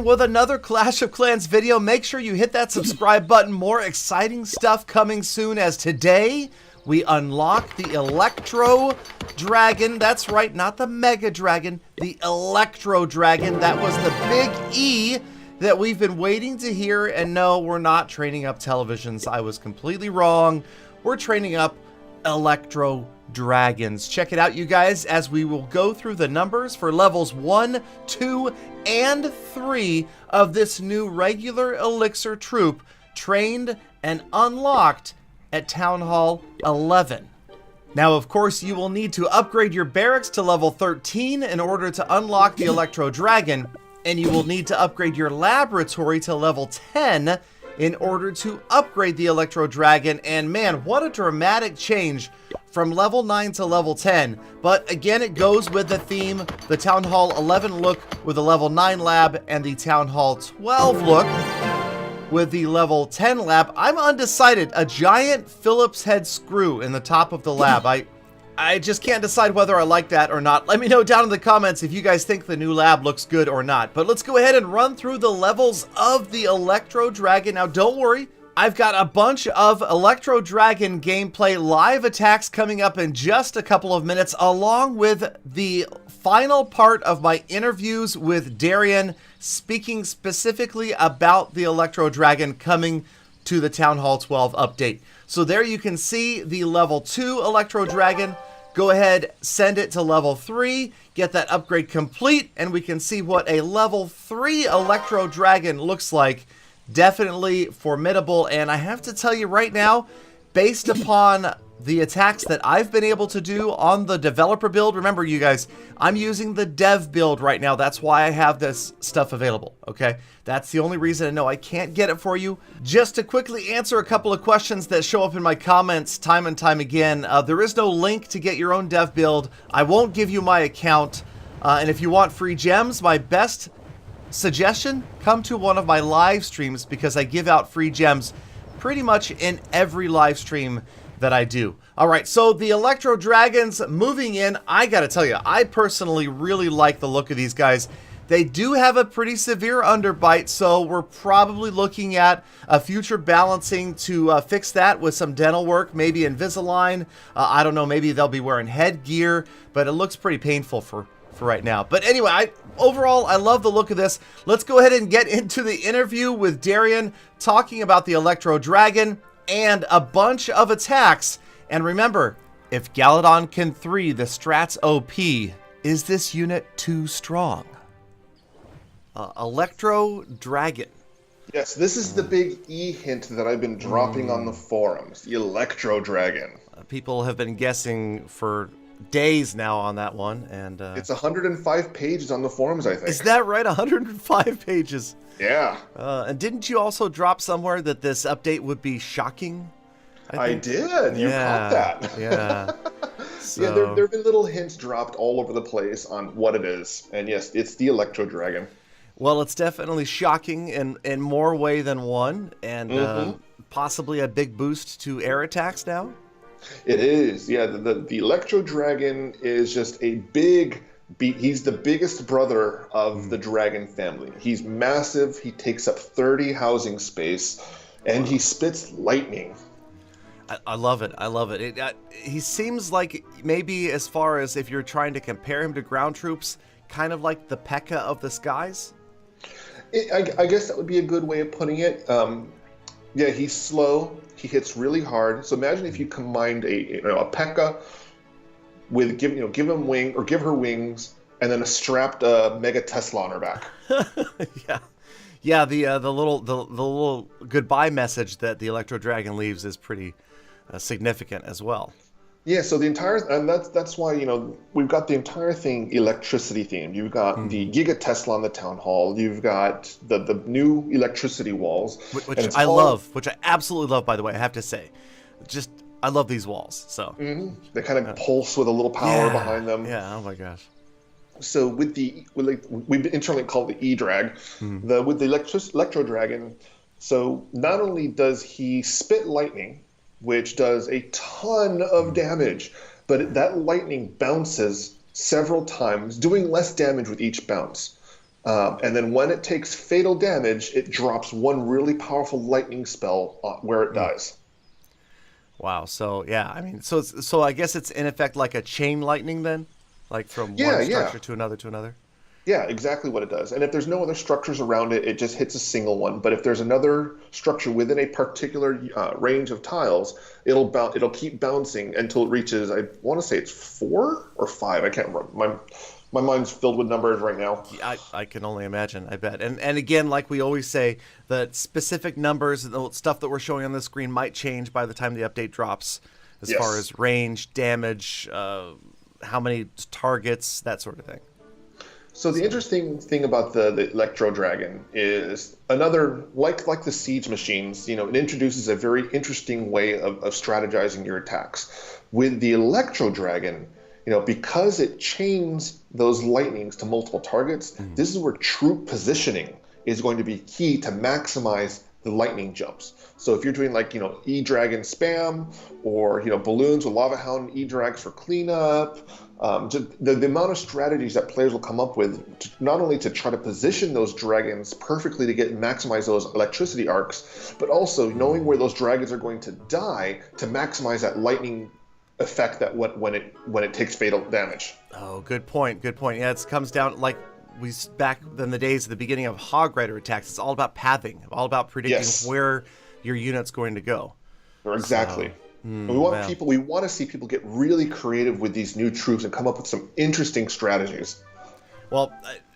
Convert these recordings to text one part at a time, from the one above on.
With another Clash of Clans video. Make sure you hit that subscribe button. More exciting stuff coming soon, as today we unlock the Electro Dragon. That's right, not the Mega Dragon, the Electro Dragon. That was the big E that we've been waiting to hear. And no, we're not training up televisions. I was completely wrong. We're training up Electro Dragons. Check it out, you guys, as we will go through the numbers for levels 1, 2, and 3 of this new regular Elixir troop, trained and unlocked at Town Hall 11. Now, of course, you will need to upgrade your barracks to level 13 in order to unlock the Electro Dragon, and you will need to upgrade your laboratory to level 10 in order to upgrade the Electro Dragon. And man, what a dramatic change from level 9 to level 10. But again, it goes with the theme, the Town Hall 11 look with the level 9 lab, and the Town Hall 12 look with the level 10 lab. I'm undecided. A giant Phillips head screw in the top of the lab. I just can't decide whether I like that or not. Let me know down in the comments if you guys think the new lab looks good or not. But let's go ahead and run through the levels of the Electro Dragon. Now, don't worry, I've got a bunch of Electro Dragon gameplay live attacks coming up in just a couple of minutes, along with the final part of my interviews with Darian, speaking specifically about the Electro Dragon coming to the Town Hall 12 update. So there you can see the level 2 Electro Dragon. Go ahead, send it to level 3, get that upgrade complete, and we can see what a level 3 Electro Dragon looks like. Definitely formidable, and I have to tell you right now, based upon the attacks that I've been able to do on the developer build, remember you guys, I'm using the dev build right now. That's why I have this stuff available, okay? That's the only reason. I know I can't get it for you. Just to quickly answer a couple of questions that show up in my comments time and time again, there is no link to get your own dev build. I won't give you my account, and if you want free gems, my best suggestion, come to one of my live streams, because I give out free gems pretty much in every live stream that I do. All right, so the Electro Dragons moving in. I gotta tell you, I personally really like the look of these guys. They do have a pretty severe underbite, so we're probably looking at a future balancing to fix that with some dental work, maybe Invisalign. I don't know, maybe they'll be wearing headgear, but it looks pretty painful for right now. But anyway, overall, I love the look of this. Let's go ahead and get into the interview with Darian, talking about the Electro Dragon and a bunch of attacks. And remember, if Galadon can 3 the strats OP, is this unit too strong? Electro Dragon. Yes, this is the big E hint that I've been dropping on the forums. The Electro Dragon. People have been guessing for days now on that one, and it's 105 pages on the forums, I think. Is that right? 105 pages. Yeah. And didn't you also drop somewhere that this update would be shocking? I did. You caught that. Yeah. So... yeah, there have been little hints dropped all over the place on what it is. And yes, it's the Electro Dragon. Well, it's definitely shocking in more way than one, and possibly a big boost to air attacks now. It is. Yeah, the Electro Dragon is just a big... he's the biggest brother of the dragon family. He's massive. He takes up 30 housing space, and he spits lightning. I love it. I love it. He seems like, maybe as far as if you're trying to compare him to ground troops, kind of like the P.E.K.K.A. of the skies. I guess that would be a good way of putting it. Yeah, he's slow. He hits really hard. So imagine if you combined a P.E.K.K.A. with give him wing, or give her wings, and then a strapped Mega Tesla on her back. Yeah. The little goodbye message that the Electro Dragon leaves is pretty significant as well. Yeah. So the entire, and that's why we've got the entire thing electricity themed. You've got the Giga Tesla on the town hall. You've got the new electricity walls, which I love, which I absolutely love. By the way, I have to say, I love these walls. So they kind of pulse with a little power behind them. Yeah. Oh my gosh. So we've internally called the E-Drag, with the Electro Dragon. So not only does he spit lightning, which does a ton of damage, but that lightning bounces several times, doing less damage with each bounce. And then when it takes fatal damage, it drops one really powerful lightning spell where it dies. Wow. So yeah, I mean, so I guess it's in effect like a chain lightning then, like from Yeah, one yeah. structure to another to another. Yeah, exactly what it does. And if there's no other structures around it, it just hits a single one. But if there's another structure within a particular range of tiles, it'll keep bouncing until it reaches, I want to say it's 4 or 5. I can't remember. My mind's filled with numbers right now. I can only imagine, I bet. And again, like we always say, the specific numbers, the stuff that we're showing on the screen might change by the time the update drops, as Yes. far as range, damage, how many targets, that sort of thing. So the interesting thing about the Electro Dragon is another, like the siege machines, it introduces a very interesting way of strategizing your attacks. With the Electro Dragon, because it chains those lightnings to multiple targets, this is where troop positioning is going to be key to maximize the lightning jumps. So if you're doing like, E-Dragon spam or, balloons with Lava Hound E-Drags for cleanup, the amount of strategies that players will come up with, not only to try to position those dragons perfectly to maximize those electricity arcs, but also knowing where those dragons are going to die to maximize that lightning effect that when it takes fatal damage. Oh, good point. Good point. Yeah, it comes down like back in the days at the beginning of Hog Rider attacks. It's all about pathing, all about predicting where your unit's going to go. Exactly. So, we want to see people get really creative with these new troops and come up with some interesting strategies. Well,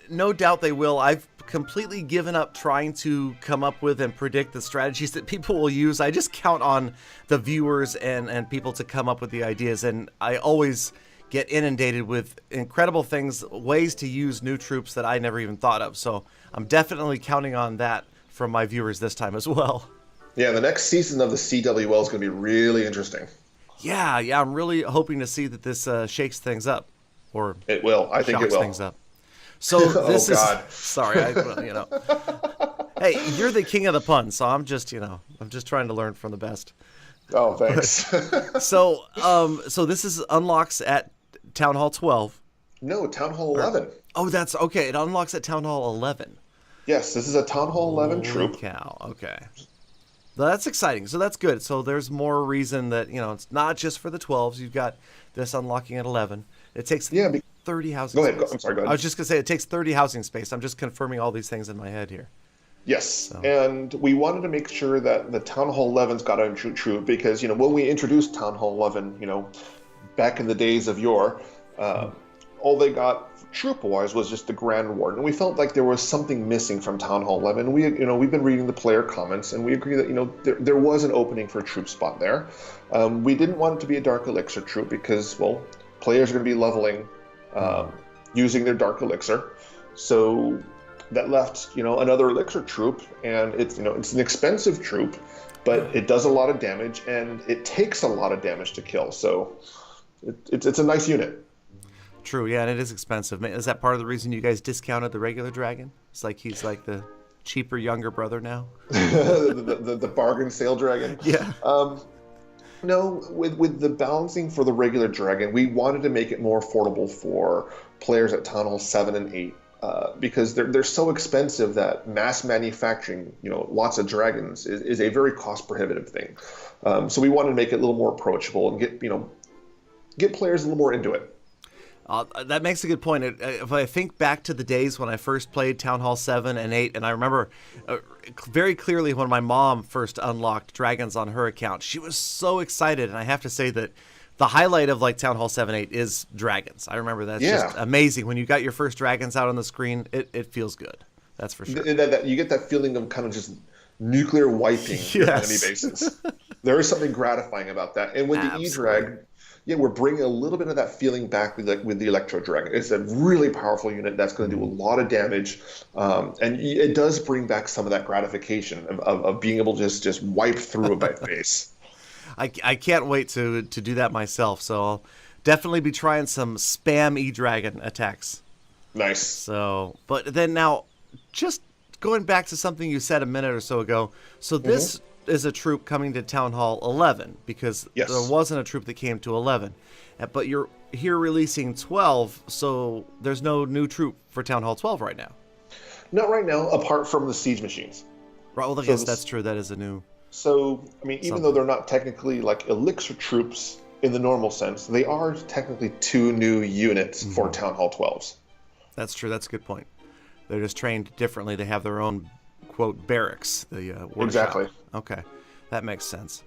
no doubt they will. I've completely given up trying to come up with and predict the strategies that people will use. I just count on the viewers and people to come up with the ideas, and I always get inundated with incredible things, ways to use new troops that I never even thought of. So I'm definitely counting on that from my viewers this time as well. Yeah, the next season of the CWL is going to be really interesting. Yeah, I'm really hoping to see that this shakes things up, or it will. I think it will. Things up. So this is sorry, hey, you're the king of the puns, so I'm just trying to learn from the best. Oh, thanks. So this is unlocks at Town Hall 12. No, Town Hall 11. Oh, that's okay. It unlocks at Town Hall 11. Yes, this is a Town Hall 11 Holy troop. Cow. Okay. That's exciting. So that's good. So there's more reason that, it's not just for the 12s. You've got this unlocking at 11. It takes 30 housing space. Go ahead. I'm sorry, go ahead. I was just going to say it takes 30 housing space. I'm just confirming all these things in my head here. Yes, and we wanted to make sure that the Town Hall 11's got a troop because, when we introduced Town Hall 11, back in the days of yore, all they got troop-wise was just the Grand Warden. And we felt like there was something missing from Town Hall 11. We've been reading the player comments, and we agree that, there was an opening for a troop spot there. We didn't want it to be a Dark Elixir troop because, well, players are going to be leveling using their Dark Elixir. So that left, another Elixir troop, and it's an expensive troop, but it does a lot of damage, and it takes a lot of damage to kill. So it's a nice unit. True, yeah, and it is expensive. Is that part of the reason you guys discounted the regular dragon? It's like he's like the cheaper younger brother now. the bargain sale dragon. Yeah. No, with the balancing for the regular dragon, we wanted to make it more affordable for players at Town Hall 7 and 8. Because they're so expensive that mass manufacturing, lots of dragons is a very cost prohibitive thing. So we wanted to make it a little more approachable and get players a little more into it. That makes a good point. If I think back to the days when I first played Town Hall 7 and 8, and I remember very clearly when my mom first unlocked dragons on her account, she was so excited, and I have to say that the highlight of like Town Hall 7, 8 is dragons. I remember that's just amazing. When you got your first dragons out on the screen, it feels good. That's for sure. You get that feeling of kind of just nuclear wiping your enemy bases. There is something gratifying about that. And with the E-Drag, we're bringing a little bit of that feeling back with the Electro Dragon. It's a really powerful unit that's going to do a lot of damage. And it does bring back some of that gratification of being able to just wipe through a face. I can't wait to do that myself, so I'll definitely be trying some spam E-Dragon attacks. Nice. So, but then now, just going back to something you said a minute or so ago, so this is a troop coming to Town Hall 11, because there wasn't a troop that came to 11. But you're here releasing 12, so there's no new troop for Town Hall 12 right now. Not right now, apart from the siege machines. Right, well, I guess that's true. That is a new... So, I mean, even though they're not technically like elixir troops in the normal sense, they are technically 2 new units for Town Hall 12s. That's true. That's a good point. They're just trained differently. They have their own, quote, barracks, the workshop. Exactly. Okay, that makes sense.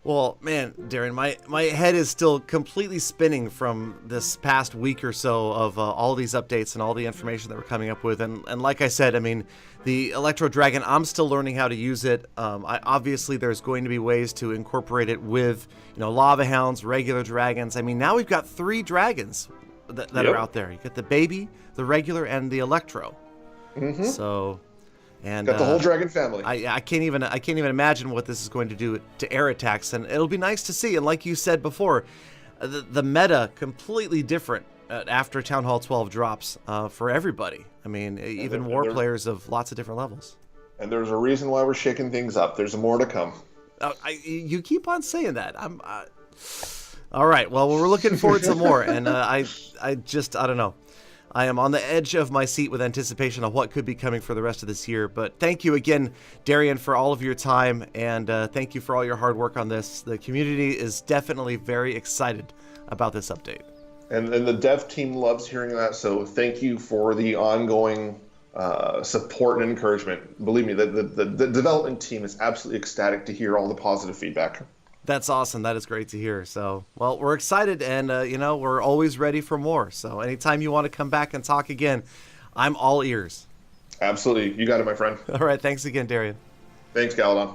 Well, man, Darren, my head is still completely spinning from this past week or so of all these updates and all the information that we're coming up with. And like I said, I mean, the Electro Dragon, I'm still learning how to use it. Obviously, there's going to be ways to incorporate it with, Lava Hounds, regular dragons. I mean, now we've got 3 dragons that are out there. You got the baby, the regular, and the Electro. Mm-hmm. So... And got the whole dragon family. I can't even imagine what this is going to do to air attacks, and it'll be nice to see. And like you said before, the meta completely different after Town Hall 12 drops for everybody. I mean, even war players of lots of different levels. And there's a reason why we're shaking things up. There's more to come. You keep on saying that. All right. Well, we're looking forward to more, and I don't know. I am on the edge of my seat with anticipation of what could be coming for the rest of this year. But thank you again, Darian, for all of your time, and thank you for all your hard work on this. The community is definitely very excited about this update. And the dev team loves hearing that, so thank you for the ongoing support and encouragement. Believe me, the development team is absolutely ecstatic to hear all the positive feedback. That's awesome. That is great to hear. So, well, we're excited, and, we're always ready for more. So anytime you want to come back and talk again, I'm all ears. Absolutely. You got it, my friend. All right. Thanks again, Darian. Thanks, Galadon.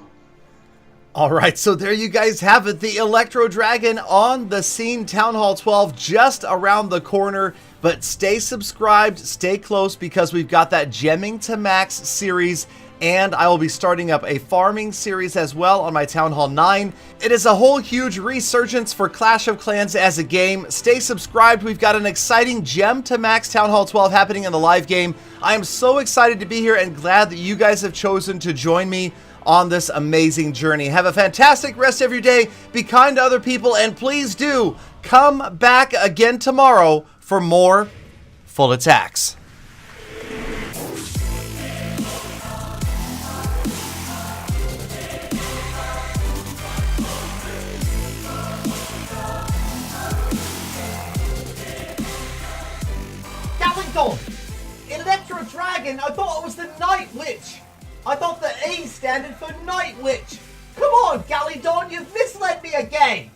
All right. So there you guys have it. The Electro Dragon on the scene. Town Hall 12 just around the corner. But stay subscribed. Stay close, because we've got that Gemming to Max series. And I will be starting up a farming series as well on my Town Hall 9. It is a whole huge resurgence for Clash of Clans as a game. Stay subscribed. We've got an exciting Gem to Max Town Hall 12 happening in the live game. I am so excited to be here and glad that you guys have chosen to join me on this amazing journey. Have a fantastic rest of your day. Be kind to other people, and please do come back again tomorrow for more Full Attacks. Electro Dragon, I thought it was the Night Witch. I thought the E standard for Night Witch. Come on, Galidon, you've misled me again.